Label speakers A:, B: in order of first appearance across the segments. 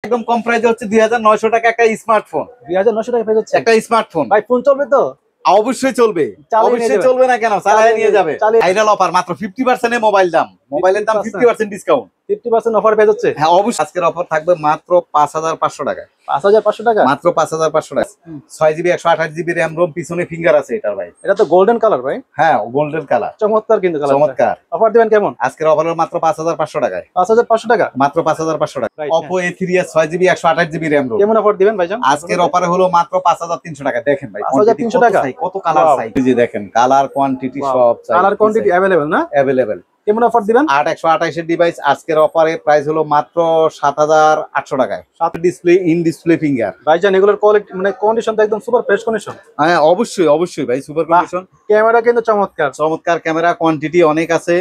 A: একদম কম প্রাইসে হচ্ছে 2900 টাকা একটা স্মার্টফোন।
B: 2900 টাকা পেয়ে যাচ্ছে
A: একটা স্মার্টফোন
B: ভাই। ফোন চলবে তো?
A: অবশ্যই চলবে,
B: চালিয়ে নিয়ে
A: অবশ্যই
B: যাবে।
A: চলবে না কেন, চালিয়ে নিয়ে যাবে।
B: চালিয়ে-
A: ভাইরাল অফার মাত্র 50% এ মোবাইল দাম, মোবাইলের দাম 50% ডিসকাউন্ট।
B: 50% অফার পেয়ে যাচ্ছে।
A: হ্যাঁ অবশ্যই, আজকের অফার থাকবে মাত্র 5500 টাকা।
B: 5500 টাকা
A: মাত্র 5500 টাকা। 6GB 128GB র‍্যাম রোম, পিছনে ফিঙ্গার আছে এটার ভাই।
B: এটা তো গোল্ডেন কালার ভাই।
A: হ্যাঁ গোল্ডেন কালার,
B: চমৎকার কিন্তু কালার।
A: চমৎকার।
B: অফার দিবেন কেমন?
A: আজকের অফার মাত্র 5500 টাকায়।
B: 5500 টাকা
A: মাত্র 5500 টাকা।
B: Right,
A: Oppo A3s 6GB 128GB RAM ROM.
B: কেমন অফার দিবেন ভাইজান?
A: আজকের অফারে হলো মাত্র 5300 টাকা। দেখেন ভাই
B: 5300 টাকা।
A: কত কালার
B: Wow.
A: চাই, এই যে দেখেন কালার কোয়ান্টিটি সব চাই,
B: কালার কোয়ান্টিটি अवेलेबल না?
A: अवेलेबल।
B: কেমন অফার দিবেন?
A: 8128 এর ডিভাইস আজকের অফারে প্রাইস হলো মাত্র 7800 টাকায়। সাথে ডিসপ্লে, ইন ডিসপ্লে ফিঙ্গার।
B: ভাইজান এগুলোর কোয়ালিটি মানে কন্ডিশন তো একদম সুপার ফ্রেশ কন্ডিশন।
A: হ্যাঁ অবশ্যই অবশ্যই ভাই, সুপার কন্ডিশন।
B: ক্যামেরা কিন্তু চমৎকার,
A: চমৎকার ক্যামেরা, কোয়ান্টিটি অনেক আছে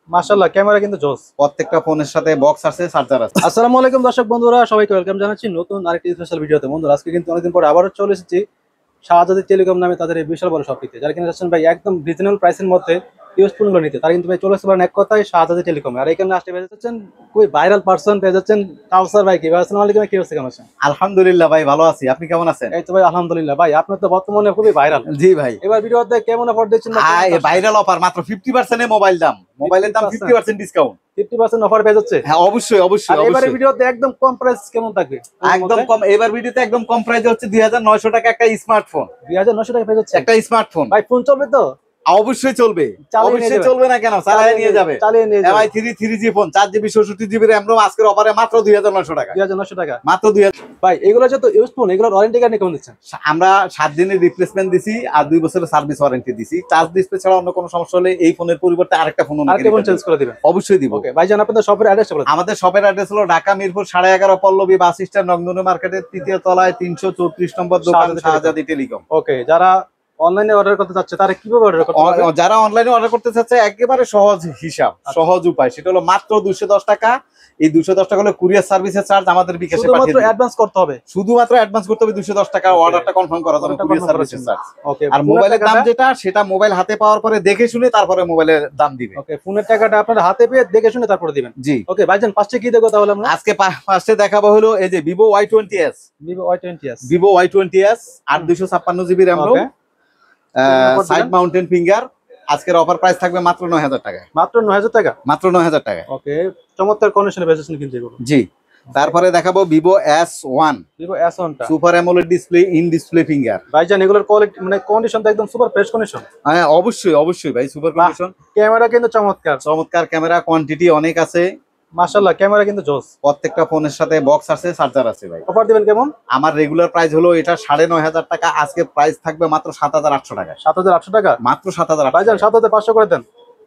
B: মাশাআল্লাহ। ক্যামেরা কিন্তু জোস।
A: প্রত্যেকটা ফোনের সাথে বক্স আছে, চার্জার আছে।
B: আসসালামু আলাইকুম দর্শক বন্ধুরা, সবাইকে ওয়েলকাম জানাচ্ছি নতুন আরেকটি স্পেশাল ভিডিওতে। বন্ধুরা আজকে কিন্তু অনেকদিন পর আবারও চলে এসেছি শাহজাদি টেলিকম নামে তাদের এই বিশাল বড় শপটিতে। যারা কিনা যাচ্ছেন ভাই একদম রিজনেবল প্রাইসের মধ্যে ইউজফুল গুলো নিতে, তারা কিন্তু ভাই চলে আসতে পারেন এক কথায় শাহজাদি টেলিকমে। আর এখানে আসতে পেয়ে যাচ্ছেন খুবই ভাইরাল পার্সন, পেয়ে যাচ্ছেন কাউসার ভাই। কি ভাই আসসালামু আলাইকুম, কি অবস্থা, কেমন আছেন?
A: আলহামদুলিল্লাহ ভাই, ভালো আছি। আপনি কেমন আছেন?
B: এই তো ভাই আলহামদুলিল্লাহ। ভাই আপনি তো বর্তমানে খুবই ভাইরাল।
A: জি ভাই।
B: এবার ভিডিওতে কেমন অফার দিচ্ছেন?
A: ভাইরাল অফার মাত্র 50% এ মোবাইল দাম, মোবাইলের দাম 50% ডিসকাউন্ট।
B: 50% অফার পেয়ে যাচ্ছে।
A: হ্যাঁ অবশ্যই অবশ্যই
B: আর এবারে
A: অবশ্যই।
B: ভিডিওতে একদম কম প্রাইস কেমন থাকবে?
A: একদম কম, এবার ভিডিওতে একদম কম প্রাইসে হচ্ছে 2900 টাকা একটা স্মার্টফোন।
B: 2900 টাকা পেয়ে যাচ্ছে
A: একটা স্মার্টফোন।
B: ভাই। ফোন চলবে তো?
A: অবশ্যই চলবে,
B: চালিয়ে নিয়ে
A: অবশ্যই
B: যাবে।
A: চলবে না কেন, চালিয়ে নিয়ে যাবে।
B: চালিয়ে নিয়ে যাবে।
A: MI 3G phone, 4GB 64GB RAM ROM, আজকের অফারে মাত্র 2900 টাকা।
B: 2900 টাকা
A: মাত্র 2000।
B: ভাই এগুলো যত ইউজফুল, এগুলোর ওয়ারেন্টি গ্যারান্টি কেমন দিচ্ছেন?
A: আমরা 7 দিনের রিপ্লেসমেন্ট দিছি আর 2 বছরের সার্ভিস ওয়ারেন্টি দিছি। টাচ ডিসপ্লে ছাড়া অন্য কোনো সমস্যা হলে এই ফোনের পরিবর্তে আরেকটা ফোন
B: আরেকটা ফোন চেঞ্জ করে দিবেন?
A: অবশ্যই দিব।
B: ওকে ভাইজান, আপনাদের শপের অ্যাড্রেসটা বলুন।
A: আমাদের শপের অ্যাড্রেস হলো ঢাকা মিরপুর 11.5 পল্লবী বাস স্ট্যান্ড, রংধনু মার্কেটের 3য় তলায় 334 নম্বর দোকান, শাহজাদি টেলিকম।
B: ওকে, যারা অনলাইনে অর্ডার করতে চাচ্ছে তারা কিভাবে অর্ডার করতে পারবে?
A: যারা অনলাইনে অর্ডার করতে চাচ্ছে একেবারে সহজ হিসাব, সহজ উপায়, সেটা হলো মাত্র 210 টাকা। এই 210 টাকা হলো কুরিয়ার সার্ভিসের চার্জ, আমাদের বিকাশে পাঠিয়ে
B: শুধুমাত্র
A: দিন।
B: অ্যাডভান্স করতে হবে,
A: শুধুমাত্র অ্যাডভান্স করতে হবে 210 টাকা, অর্ডারটা কনফার্ম করার জন্য কুরিয়ার সার্ভিসের চার্জ।
B: ওকে,
A: আর মোবাইলের দাম যেটা, সেটা মোবাইল হাতে পাওয়ার পরে দেখে শুনে তারপরে মোবাইলের দাম দিবে।
B: ওকে, ফোনের টাকাটা আপনারা হাতে পেয়ে দেখে শুনে তারপরে দিবেন।
A: জি।
B: ওকে ভাইজান, ফার্স্টে কি দেখো তাহলে আমরা?
A: আজকে ফার্স্টে দেখাবো হলো এই যে Vivo Y20s।
B: Vivo Y20s,
A: Vivo Y20s 8256GB RAM ROM, side mountain finger. আজকের অফার প্রাইস থাকবে মাত্র 9000 টাকায়।
B: মাত্র 9000 টাকা।
A: মাত্র 9000 টাকায়।
B: ওকে, চমৎকার কন্ডিশনে বেচছেন কিন্তু এগুলো।
A: জি। তারপরে দেখাবো Vivo S1,
B: Vivo S1 টা
A: super AMOLED display, in display finger.
B: ভাইজান এগুলোর কোয়ালিটি মানে কন্ডিশন তো একদম সুপার ফ্রেশ কন্ডিশন।
A: হ্যাঁ অবশ্যই অবশ্যই ভাই, সুপার কন্ডিশন।
B: ক্যামেরা কিন্তু চমৎকার,
A: চমৎকার ক্যামেরা, কোয়ান্টিটি অনেক আছে
B: মাশাআল্লাহ। ক্যামেরা কিন্তু জোস।
A: প্রত্যেকটা ফোনের সাথে বক্স আছে, চার্জার আছে ভাই।
B: অফার দিবেন কেমন?
A: আমার রেগুলার প্রাইস হলো এটা 9500 টাকা, আজকে প্রাইস থাকবে মাত্র 7800 টাকা।
B: 7800 টাকা
A: মাত্র 7800।
B: ভাইজান 7500 করে দেন।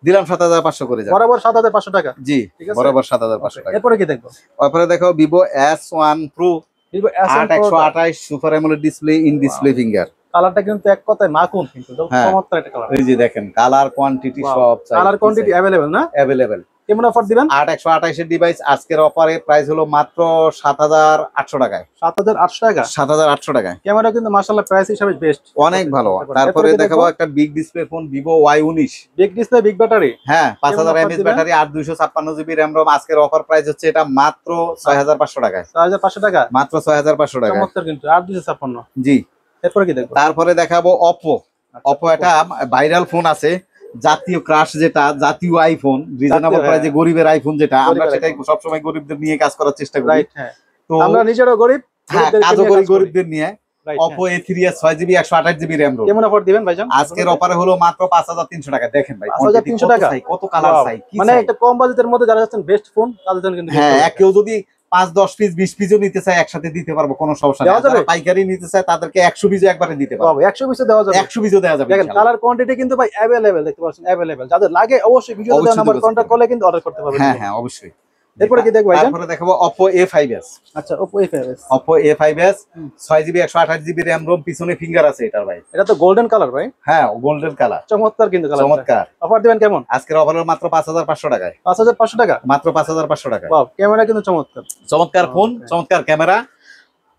A: দিলাম 7500 করে যান।
B: বরাবর 7500 টাকা।
A: জি,
B: ঠিক আছে,
A: বরাবর 7500 টাকা।
B: এরপরে কি দেখবো?
A: তারপরে দেখো Vivo S1 Pro,
B: Vivo S1 Pro
A: 8128 super AMOLED display, in display finger.
B: কালারটা কিন্তু এক কথায় মাখন, কিন্তু
A: হ্যাঁ।
B: চমৎকার একটা কালার।
A: এই যে দেখেন কালার কোয়ান্টিটি সব চাই,
B: কালার কোয়ান্টিটি अवेलेबल না?
A: अवेलेबल।
B: কেমন অফার দিবেন?
A: 8128 এর ডিভাইস আজকের অফারে প্রাইস হলো মাত্র 7800 টাকায়।
B: 7800 টাকা।
A: 7800 টাকায়।
B: ক্যামেরা কিন্তু মাশাআল্লাহ প্রাইস হিসাবে বেস্ট,
A: অনেক ভালো। তারপরে দেখাবো একটা big display phone Vivo Y19।
B: Big display, big battery.
A: হ্যাঁ, 5000
B: offer
A: mAh
B: দিবেন?
A: ব্যাটারি আর 256GB র‍্যাম রোম। আজকের অফার প্রাইস হচ্ছে এটা মাত্র 6500 টাকায়।
B: 6500 টাকা।
A: মাত্র 6500 টাকায়।
B: চমৎকার কিন্তু, আর 256।
A: জি।
B: এরপরে কি দেখবো?
A: তারপরে দেখাবো Oppo। Oppo একটা ভাইরাল ফোন আছে, জাতীয় ক্রাশ, যেটা জাতীয় আইফোন, রিজনেবল প্রাইসে গরিবের আইফোন, যেটা আমরা সেটাই সবসময় গরিবদের নিয়ে কাজ করার চেষ্টা করি।
B: রাইট, হ্যাঁ।
A: তো
B: আমরা নিজেরাও গরিব,
A: হ্যাঁ, কাজও করি গরিবদের নিয়ে।
B: Right,
A: Oppo A3s 6GB 128GB RAM ROM.
B: কেমন অফার দিবেন ভাইজান?
A: আজকের অফারে হলো মাত্র 5300 টাকা। দেখেন ভাই
B: 5300 টাকা।
A: কত কালার চাই, কি
B: মানে
A: চাই।
B: একটা কম বাজেটের মধ্যে যারা যাচ্ছেন বেস্ট ফোন, তাদের জন্য কিন্তু
A: হ্যাঁ, কেউ যদি 5-10 পিস 20 পিসও নিতে চায় একসাথে দিতে পারবো, কোনো সমস্যা নেই।
B: দেওয়া যাবে?
A: যারা পাইকারি নিতে চায় তাদেরকে 100 পিসও একবারে দিতে পারবো।
B: 100 পিসে দেওয়া যাবে।
A: 100 পিসও দেওয়া যাবে
B: দেখেন
A: ইনশাআল্লাহ।
B: কালার কোয়ান্টিটি কিন্তু ভাই अवेलेबल, দেখতে পাচ্ছেন अवेलेबल। যাদের লাগে অবশ্যই ভিডিওতে দেওয়া নাম্বার কন্টাক্ট করলে কিন্তু অর্ডার করতে পারবেন।
A: হ্যাঁ হ্যাঁ অবশ্যই।
B: এরপরে কি দেখবো ভাইজান?
A: তারপরে দেখাবো Oppo A5s।
B: আচ্ছা, Oppo A5s।
A: Oppo A5s 6GB 128GB RAM ROM, পিছনে ফিঙ্গার আছে এটার ভাই।
B: এটা তো গোল্ডেন কালার ভাই।
A: হ্যাঁ, গোল্ডেন কালার।
B: চমৎকার কিন্তু কালার।
A: চমৎকার।
B: অফার দিবেন কেমন?
A: আজকের অফার হলো মাত্র 5500 টাকায়।
B: 5500 টাকা।
A: মাত্র 5500 টাকা।
B: ওয়াও, ক্যামেরা কিন্তু চমৎকার।
A: চমৎকার ফোন, চমৎকার ক্যামেরা।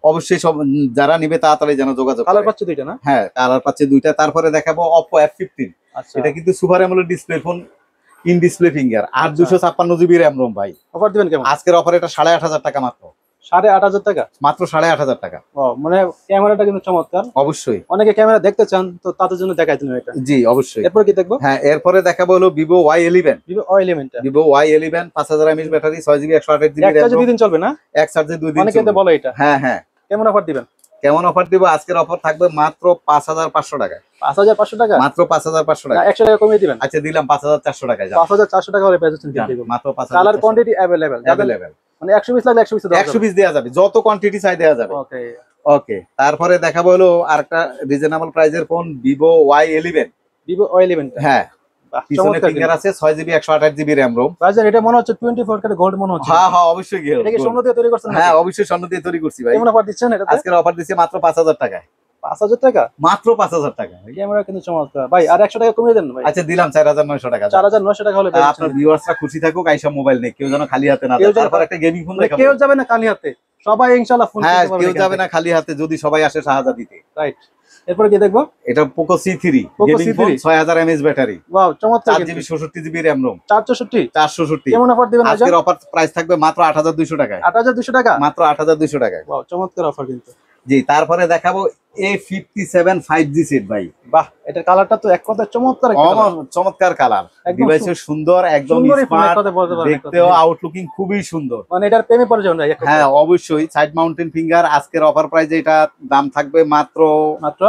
A: অবশ্যই সব যারা নিবে তাড়াতাড়ি যেন যোগাযোগ করে।
B: কালার পাচ্ছে দুইটা না?
A: হ্যাঁ, কালার পাচ্ছে দুইটা। তারপরে দেখাবো Oppo F15।
B: আচ্ছা,
A: এটা কিন্তু super AMOLED display phone, in display finger আর 256GB র‍্যাম রোম ভাই।
B: অফার দিবেন কেমন?
A: আজকের অফার এটা 8500 টাকা মাত্র।
B: 8,500 টাকা।
A: মাত্র 8,500 টাকা।
B: ও মানে ক্যামেরাটা কিন্তু চমৎকার।
A: অবশ্যই।
B: অনেকে ক্যামেরা দেখতে চান, তো তাদের জন্য দেখাই দিন এটা।
A: জি অবশ্যই।
B: এরপর কি দেখবো?
A: হ্যাঁ, এরপরে দেখাবো হলো Vivo Y11।
B: Vivo Y11 টা।
A: Vivo Y11 5000 mAh battery, 6GB 128GB
B: এক চার্জে 2 দিন চলবে না?
A: এক চার্জে 2 দিন
B: অনেকে তো বলে এটা।
A: হ্যাঁ হ্যাঁ।
B: কেমন অফার দিবেন?
A: কেমন অফার দিব? আজকের অফার থাকবে মাত্র 5500 টাকা।
B: 5,500 টাকা?
A: মাত্র 5500
B: না
A: টাকা।
B: 100 টাকা কমিয়ে দিবেন।
A: আচ্ছা দিলাম 5400 টাকায়।
B: 5,400 টাকা হলে পেয়ে যাচ্ছেন কিন্তু এগুলো।
A: মাত্র 5500।
B: Colour quantity available. মানে 100 পিস লাগলে 100 পিস দেওয়া যাবে।
A: 100 পিস দেওয়া যাবে, যত কোয়ান্টিটি চাই দেওয়া যাবে।
B: ওকে।
A: ওকে, তারপরে দেখাবো হলো আরেকটা রিজনেবল প্রাইসের phone Vivo Y11।
B: Vivo Y11 টা।
A: হ্যাঁ,
B: বাহ,
A: পিছনে
B: চমৎকার
A: ফিঙ্গার আছে, 6GB 128GB RAM ROM।
B: ভাইজান এটা মনে হচ্ছে 24 ক্যারেট গোল্ড মনে হচ্ছে।
A: হ্যাঁ হ্যাঁ অবশ্যই গিয়ে।
B: এটা কি স্বর্ণ দিয়ে তৈরি করছেন নাকি?
A: হ্যাঁ অবশ্যই স্বর্ণ দিয়ে তৈরি করছি ভাই।
B: কেমন অফার দিচ্ছেন এটাতে?
A: আজকের অফার দিচ্ছি মাত্র 5000 টাকায়।
B: 5,000 টাকা?
A: মাত্র 5000 টাকা।
B: ক্যামেরা কিন্তু চমৎকার ভাই। আর 100 টাকা কমিয়ে দেন ভাই।
A: আচ্ছা দিলাম 4900 টাকা।
B: 4,900 টাকা হলে পেয়ে যাচ্ছেন।
A: আপনার ভিউয়ার্সরা খুশি থাকুক, আইসা মোবাইল নেই, কেউ যেন খালি হাতে না যায়। তারপর একটা গেমিং ফোন দেখাবো।
B: কেউ যাবে না খালি হাতে, সবাই ইনশাআল্লাহ ফোন
A: হ্যাঁ,
B: কিনতে পারবে।
A: কেউ যাবে না খালি হাতে যদি সবাই আসে শাহাদা দিতে।
B: রাইট। এরপরে কি দেখবো?
A: এটা Poco C3
B: Poco
A: gaming
B: C3
A: phone, 6000 mAh battery,
B: wow চমৎকার।
A: 4GB 64GB RAM ROM।
B: 464?
A: 464।
B: কেমন অফার দিবেন ভাইজান?
A: আজকের অফার প্রাইস থাকবে মাত্র 8200 টাকায়।
B: 8,200 টাকা?
A: মাত্র 8200 টাকায়।
B: ওয়াও চমৎকার অফার কিন্তু।
A: জি, তারপরে দেখাবো A57 5G সেট ভাই।
B: বাহ, এটার কালারটা তো এক কথায় চমৎকার একটা কালার।
A: চমৎকার কালার,
B: একদম
A: ডিভাইসের সুন্দর, একদম
B: সুন্দরই ফোন,
A: স্মার্ট,
B: এক কথায় বলতে পারেন, এক
A: দেখতেও
B: কথায়।
A: আউটলুকিং খুবই সুন্দর।
B: মানে এটার প্রেমে পড়ে যাবেন ভাই এক কথায়।
A: হ্যাঁ অবশ্যই। সাইড মাউন্টেন ফিঙ্গার, আজকের অফার প্রাইসে এটা দাম থাকবে মাত্র
B: মাত্র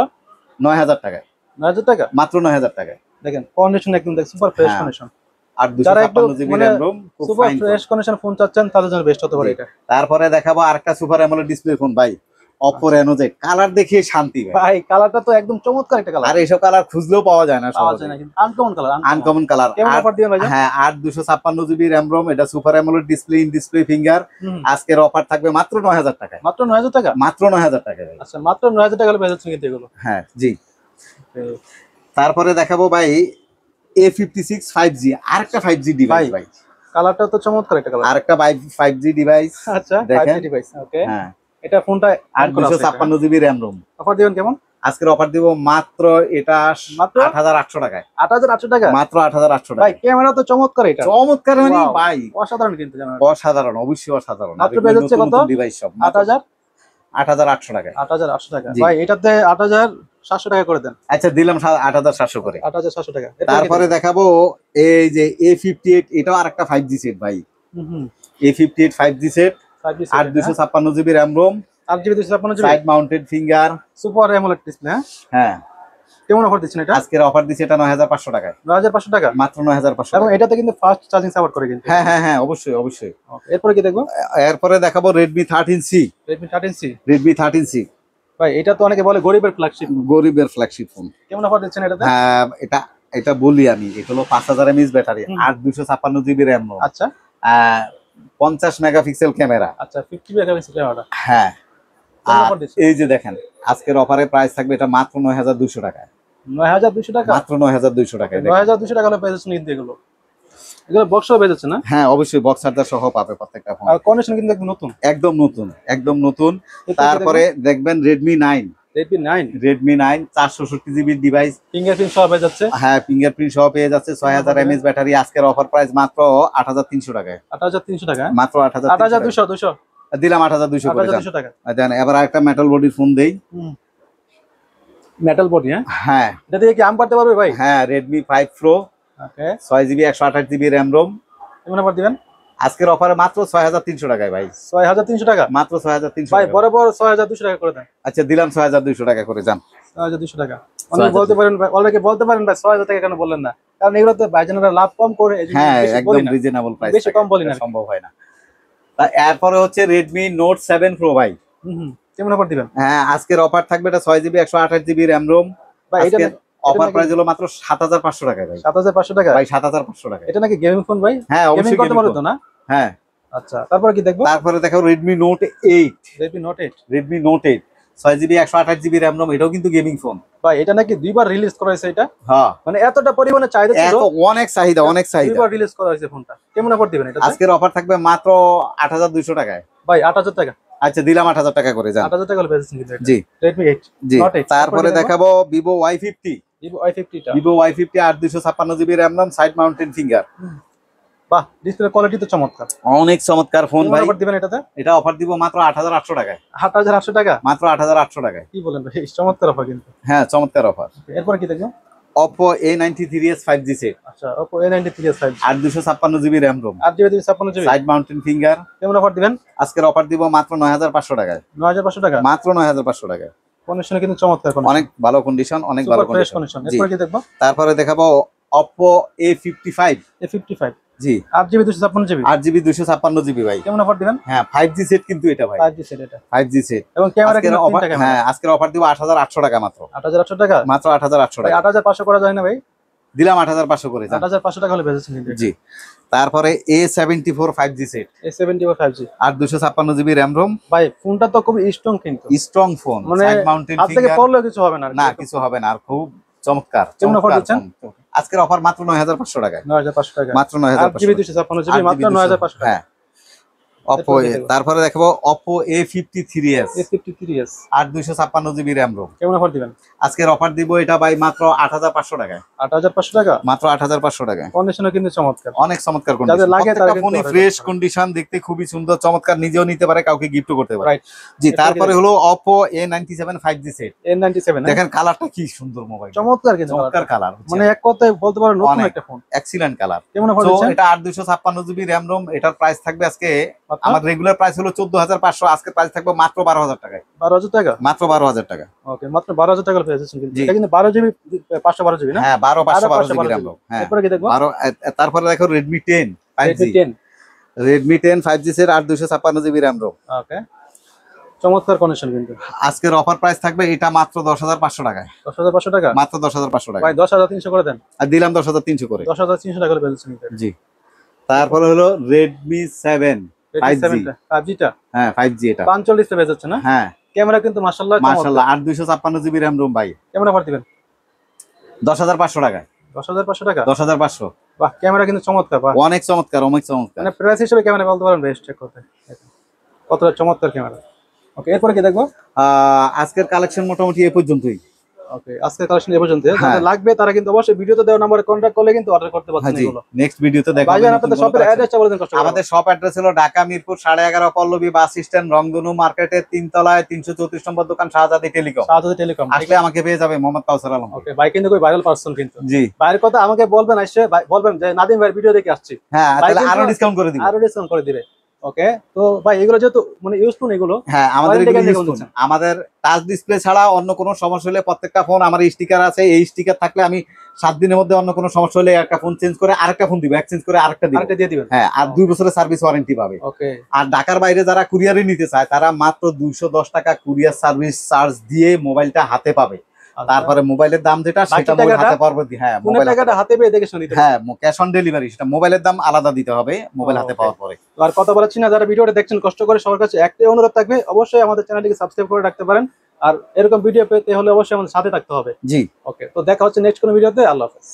A: 9000 টাকায়।
B: 9,000 টাকা?
A: মাত্র 9000 টাকায়।
B: দেখেন কন্ডিশন একদম দেখ সুপার ফ্রেশ
A: হ্যাঁ।
B: কন্ডিশন।
A: আর
B: যারা একটু
A: 256GB
B: মানে
A: RAM ROM, খুব
B: super
A: fine
B: fresh condition phone চাচ্ছেন তাদের জন্য বেস্ট হতে পারে এটা।
A: তারপরে দেখাবো আরেকটা সুপার অ্যামোলেড ডিসপ্লে ফোন ভাই, Oppo Reno Z। কালার দেখিয়ে শান্তি ভাই।
B: ভাই কালারটা তো একদম চমৎকার একটা কালার।
A: আর এইসব কালার খুঁজলেও পাওয়া যায় না,
B: পাওয়া যায় না কিন্তু আনকমন কালার।
A: Uncommon colour.
B: কেমন অফার দিবেন ভাইজান?
A: হ্যাঁ, 256GB RAM ROM, এটা super AMOLED display, in display finger. আজকের অফার থাকবে মাত্র 9000 টাকায়।
B: মাত্র 9,000 টাকা?
A: মাত্র 9000 টাকায় ভাই।
B: আচ্ছা মাত্র 9,000 টাকা হলে পেয়ে যাচ্ছেন কিন্তু এগুলো।
A: হ্যাঁ জি। তারপরে দেখাবো ভাই A56 5G, আরেকটা 5G ডিভাইস ভাই।
B: কালারটা তো চমৎকার একটা কালার।
A: আরেকটা 5G ডিভাইস।
B: আচ্ছা 5G ডিভাইস। ওকে।
A: হ্যাঁ,
B: এটা ফোনটা
A: 256GB RAM ROM।
B: অফার দিবেন কেমন?
A: আজকের অফার দিব মাত্র এটা
B: মাত্র
A: 8800 টাকায়।
B: 8,800 টাকা?
A: মাত্র 8800
B: ভাই
A: টাকা।
B: ক্যামেরা তো চমৎকার এটা।
A: চমৎকার মানে
B: Wow,
A: ভাই
B: অসাধারণ কিন্তু ক্যামেরা।
A: অসাধারণ, অবশ্যই অসাধারণ।
B: মাত্র পেয়ে যাচ্ছে কত?
A: ডিভাইস সব
B: 8,000?
A: 8800 টাকায়।
B: 8,800 টাকা।
A: জি।
B: ভাই এটাতে 8,700 টাকা করে দেন।
A: আচ্ছা দিলাম 8700 করে।
B: 8,700 টাকা।
A: তারপরে দেখাবো এই যে A58, এটাও আরেকটা 5G সেট ভাই। A58 5G set, 256GB RAM ROM,
B: 8GB 256GB
A: side mounted finger,
B: super AMOLED display.
A: হ্যাঁ।
B: কেমন অফার দিচ্ছেন এটা?
A: আজকের অফার দিচ্ছে এটা 9500 টাকায়।
B: 9,500 টাকা?
A: মাত্র 9500
B: এবং
A: টাকা।
B: এটাতে কিন্তু ফাস্ট চার্জিং সাপোর্ট করে কিন্তু।
A: হ্যাঁ হ্যাঁ হ্যাঁ অবশ্যই অবশ্যই।
B: এরপরে কি দেখবো?
A: এরপরে দেখাবো Redmi 13C।
B: Redmi 13C?
A: Redmi 13C
B: ভাই এটা তো অনেকে বলে গরিবের ফ্ল্যাগশিপ।
A: গরিবের ফ্ল্যাগশিপ ফোন।
B: কেমন অফার দিচ্ছেন এটাতে?
A: হ্যাঁ, এটা বলি আমি, এটা হলো 5000 mAh battery, 256GB RAM ROM।
B: আচ্ছা
A: 50 মেগাপিক্সেল ক্যামেরা।
B: আচ্ছা 50 মেগাপিক্সেল ক্যামেরা।
A: হ্যাঁ।
B: কেমন অফার দিচ্ছেন?
A: এই যে দেখেন, আজকের অফারে প্রাইস থাকবে এটা মাত্র 9200 টাকায়।
B: 9,200 টাকা?
A: মাত্র 9200 টাকায়।
B: 9,200 টাকা হলে পেয়ে যাচ্ছেন কিন্তু এগুলো। এগুলো বক্সও পেয়ে যাচ্ছে না?
A: হ্যাঁ অবশ্যই, বক্স চার্জার সহ পাবে প্রত্যেকটা ফোন।
B: আর কন্ডিশন কিন্তু একদম নতুন।
A: একদম নতুন, একদম নতুন। তারপরে দেখবেন Redmi 9।
B: Redmi 9?
A: Redmi 9 464GB device,
B: fingerprint সহ পেয়ে যাচ্ছে।
A: হ্যাঁ ফিঙ্গারপ্রিন্ট সহ পেয়ে যাচ্ছে, 6000 mAh ব্যাটারি। আজকের অফার প্রাইস মাত্র 8300 টাকায়।
B: 8,300 টাকা?
A: মাত্র
B: 8,200 200
A: দিলাম 8200 করে।
B: 8,200 টাকা।
A: দেন এবার একটা মেটাল বডির ফোন দেই।
B: Metal body? হ্যাঁ
A: হ্যাঁ
B: এটা দিয়ে কি আম পারতে পারবে ভাই?
A: হ্যাঁ, Redmi 5 Pro,
B: ওকে।
A: 6GB 128GB RAM ROM।
B: কেমন অফার দিবেন?
A: আজকের অফারে মাত্র 6300 টাকায় ভাই।
B: 6,300 টাকা?
A: মাত্র 6300
B: ভাই
A: টাকা।
B: বরাবর 6,200 টাকা করে দেন।
A: আচ্ছা দিলাম 6200 টাকা করে। যান
B: 6,200 টাকা। অনেকে বলতে পারেন ভাই, অনেকে বলতে পারেন ভাই 6,000 টাকা কেন বললেন না? কারণ এগুলোতে ভাইজানেরা লাভ কম করে, এজন্য
A: হ্যাঁ
B: বেশি
A: একদম
B: বলি না।
A: রিজনেবল প্রাইস,
B: বেশি কম বলি না।
A: সম্ভব হয় না। এরপরে হচ্ছে Redmi Note 7 Pro ভাই।
B: কেমন অফার দিবেন?
A: হ্যাঁ, আজকের অফার থাকবে এটা 6GB 128GB RAM ROM।
B: ভাই এটা
A: অফার প্রাইস হলো মাত্র 7500 টাকায় ভাই।
B: 7,500 টাকা?
A: ভাই 7500 টাকা।
B: এটা নাকি গেমিং ফোন ভাই?
A: হ্যাঁ
B: গেমিং
A: অবশ্যই
B: করতে পারো তো না?
A: হ্যাঁ।
B: আচ্ছা তারপরে কি দেখবো?
A: তারপরে দেখাবো Redmi Note 8।
B: Redmi Note 8?
A: Redmi Note 8 6GB 128GB RAM ROM, এটাও কিন্তু গেমিং ফোন
B: ভাই এটা নাকি দুইবার রিলিজ করা হয়েছে এটা?
A: হ্যাঁ,
B: মানে এতটা পরিমাণে চাহিদা ছিল,
A: এত অনেক চাহিদা, অনেক চাহিদা।
B: দুইবার রিলিজ করা হয়েছে ফোনটা। কেমন অফার দিবেন এটা?
A: আজকের অফার থাকবে মাত্র 8200 টাকায়।
B: ভাই 8,000 টাকা?
A: আচ্ছা দিলাম 8000 টাকা করে। যান
B: 8,000 টাকা হলে পেয়েছেন কিন্তু এটা।
A: জি
B: Redmi 8
A: জি।
B: Note 8।
A: তারপরে দেখাবো Vivo Y50।
B: Vivo Y50 টা?
A: Vivo Y50 8 256GB RAM ROM, side mountain finger.
B: বাহ, ডিসপ্লে কোয়ালিটি তো চমৎকার।
A: অনেক চমৎকার ফোন ভাই।
B: অফার দিবেন এটাতে?
A: এটা অফার দিব মাত্র 8800 টাকায়।
B: 8800 টাকা?
A: মাত্র 8800 টাকায়।
B: কি বলেন ভাই, চমৎকার অফার কিন্তু।
A: হ্যাঁ, চমৎকার অফার।
B: এরপর কি দেখবো?
A: Oppo A93s 5G set.
B: আচ্ছা, Oppo A93s 5G।
A: 8 256 GB RAM ROM।
B: 8GB 256GB।
A: Side mountain finger.
B: কেমন অফার দিবেন?
A: আজকের অফার দিব মাত্র 9500 টাকায়।
B: 9500 টাকা?
A: মাত্র 9500 টাকায়।
B: কন্ডিশনে কিন্তু চমৎকার কন্ডিশন।
A: অনেক ভালো কন্ডিশন, অনেক ভালো
B: ফ্রেশ
A: কন্ডিশন।
B: কন্ডিশন। এরপর কি দেখবো?
A: তারপরে দেখাবো Oppo A55।
B: A55।
A: জি।
B: 8GB 256GB।
A: 8GB 256GB ভাই।
B: কেমন অফার দিবেন?
A: হ্যাঁ, 5G সেট কিন্তু এটা ভাই।
B: 5G সেট এটা।
A: 5G set.
B: এবং ক্যামেরা কিন্তু
A: অফার,
B: 3টা ক্যামেরা।
A: হ্যাঁ, আজকের অফার দিব 8800 টাকা মাত্র।
B: 8800 টাকা?
A: মাত্র 8800
B: ভাই
A: টাকা।
B: 8500 করা যায় না ভাই?
A: দিলাম 8500 করে।
B: 8500 টাকা হলে বেচেছেন কিন্তু।
A: জি। তারপরে A74 5G set.
B: A74 5G।
A: 8 256GB RAM ROM।
B: ভাই ফোনটা তো খুব স্ট্রং কিন্তু।
A: স্ট্রং ফোন,
B: মানে
A: সাইড মাউন্টেন
B: হাত থেকে
A: ফিঙ্গার।
B: পড়লেও কিছু হবে না।
A: না, কিছু হবে না, আর খুব চমৎকার।
B: কেমন অফার দিচ্ছেন?
A: আজকের অফার মাত্র 9500 টাকায়।
B: 9500 টাকা।
A: মাত্র 9500।
B: 8GB 256GB মাত্র 9500 টাকা।
A: হ্যাঁ। Oppo তারপরে দেখাবো Oppo A53s।
B: A53s
A: 8 256GB RAM ROM।
B: কেমন অফার দিবেন?
A: আজকের অফার দিব এটা ভাই মাত্র 8500 টাকায়।
B: 8500 টাকা?
A: মাত্র 8500 টাকায়।
B: কন্ডিশনও কিন্তু চমৎকার।
A: অনেক চমৎকার
B: যাদের
A: কন্ডিশন।
B: লাগে তারা কিন্তু
A: ফোনে ফ্রেশ কন্ডিশন, দেখতে খুবই সুন্দর, চমৎকার, নিজেও নিতে পারে, কাউকে গিফটও করতে পারে।
B: রাইট।
A: জি। তারপরে হলো Oppo A97 5G set.
B: A97।
A: দেখেন কালারটা কি সুন্দর, মোবাইল
B: চমৎকার কিন্তু।
A: চমৎকার কালার।
B: মানে এক কথায় বলতে পারো নতুন একটা ফোন।
A: Excellent colour.
B: কেমন অফার
A: তো
B: দিচ্ছেন?
A: এটা 8 256GB RAM ROM। এটার প্রাইস থাকবে আজকে, আমার রেগুলার প্রাইস হলো 14500, আজকের প্রাইস থাকবে মাত্র 12000 টাকায়।
B: 12000 টাকা?
A: মাত্র 12000 টাকা।
B: ওকে, মাত্র 12000 টাকা পেয়েছেন কিন্তু। এটা কিন্তু 12GB 512GB না?
A: হ্যাঁ, 12512GB RAM ROM। হ্যাঁ।
B: এরপর কি দেখবো?
A: 12। তারপরে দেখো Redmi 10 5G।
B: Redmi 10
A: Redmi 10 5G set 8 256GB RAM ROM।
B: ওকে, চমৎকার কন্ডিশন কিন্তু।
A: আজকের অফার প্রাইস থাকবে এটা মাত্র 10500 টাকায়।
B: 10500 টাকা?
A: মাত্র 10500 টাকা।
B: ভাই 10300 করে দেন।
A: আর দিলাম 10300 করে।
B: 10300 টাকা করে পেয়েছেন কিন্তু।
A: জি। তারপরে হলো Redmi 7 5G।
B: 5G টা?
A: হ্যাঁ, 5G এটা।
B: 45 তে বেচেছে না?
A: হ্যাঁ।
B: ক্যামেরা কিন্তু মাশাআল্লাহ
A: মাশাআল্লাহ 8 256GB RAM ROM ভাই।
B: কেমন অফার দিবেন?
A: 10500 টাকায়।
B: 10500 টাকা?
A: 10500।
B: বাহ, ক্যামেরা কিন্তু চমৎকার। বাহ,
A: অনেক চমৎকার, অনেক চমৎকার।
B: মানে প্রাইস হিসেবে ক্যামেরা বলতে পারেন বেস্ট এক কথায়। কতটা চমৎকার ক্যামেরা। ওকে, এরপরে কি দেখবো?
A: আজকের কালেকশন মোটামুটি এই পর্যন্তই।
B: ওকে, আজকের কালেকশন এই পর্যন্ত। যাদের লাগবে তারা কিন্তু অবশ্যই ভিডিওতে দেওয়া নম্বরে কন্টাক্ট করলে কিন্তু অর্ডার করতে পারছেন এগুলো।
A: নেক্সট ভিডিওতে দেখা হবে।
B: ভাইজান আপনাদের শপের অ্যাড্রেসটা বলে দেন কষ্ট করে।
A: আমাদের শপ অ্যাড্রেস হলো ঢাকা মিরপুর 11.5 পল্লবী বাস স্ট্যান্ড, রংধনু মার্কেটের 3 তলায় 334 নম্বর দোকান, শাহজাদি টেলিকম।
B: শাহজাদি টেলিকম
A: আসলে আমাকে পেয়ে যাবে, মোহাম্মদ কাউসার আলম।
B: ওকে, ভাই কিন্তু কই ভাইরাল পারসন কিন্তু।
A: জি।
B: ভাইয়ের কথা আমাকে বলবেন, আসছে বলবেন যে নাদিম ভাইয়ের ভিডিও দেখে আসছি।
A: হ্যাঁ,
B: ভাই
A: তাহলে
B: কিন্তু
A: আরো ডিসকাউন্ট করে দিব।
B: আরো ডিসকাউন্ট করে দিবে। ওকে, তো ভাই এগুলো যেহেতু মানে ইউজফুল এগুলো।
A: হ্যাঁ, আমাদের
B: warranty
A: এগুলো
B: guarantee
A: useful।
B: দিচ্ছেন?
A: আমাদের টাচ ডিসপ্লে ছাড়া অন্য কোনো সমস্যা হলে প্রত্যেকটা ফোন আমার স্টিকার আছে, এই স্টিকার থাকলে আমি 7 দিনের মধ্যে অন্য কোনো সমস্যা হলে একটা ফোন চেঞ্জ করে আরেকটা ফোন দিব, এক্সচেঞ্জ করে আরেকটা দিব।
B: আরেকটা দিয়ে দিবেন।
A: হ্যাঁ, আর 2 বছরের সার্ভিস ওয়ারেন্টি পাবে।
B: ওকে।
A: আর ঢাকার বাইরে যারা কুরিয়ারে নিতে চায় তারা মাত্র 210 টাকা কুরিয়ার সার্ভিস চার্জ দিয়ে মোবাইলটা হাতে পাবে। তারপরে মোবাইলের দাম যেটা সেটা মোবাইল হাতে পারবে। হ্যাঁ,
B: মোবাইল টাকাটা হাতে পেয়ে দেখে শুনে নিতে হবে।
A: হ্যাঁ, ক্যাশ অন ডেলিভারি, সেটা মোবাইলের দাম আলাদা দিতে হবে মোবাইল হাতে পাওয়ার পরে।
B: তো আর কথা বলাচ্ছি না, যারা ভিডিওটা দেখছেন কষ্ট করে সবার কাছে একটাই অনুরোধ থাকবে, অবশ্যই আমাদের চ্যানেলটিকে সাবস্ক্রাইব করে রাখতে পারেন। আর এরকম ভিডিও পেতে হলে অবশ্যই আমাদের সাথে থাকতে হবে।
A: জি।
B: ওকে, তো দেখা হচ্ছে নেক্সট কোনো ভিডিওতে। আল্লাহ হাফেজ।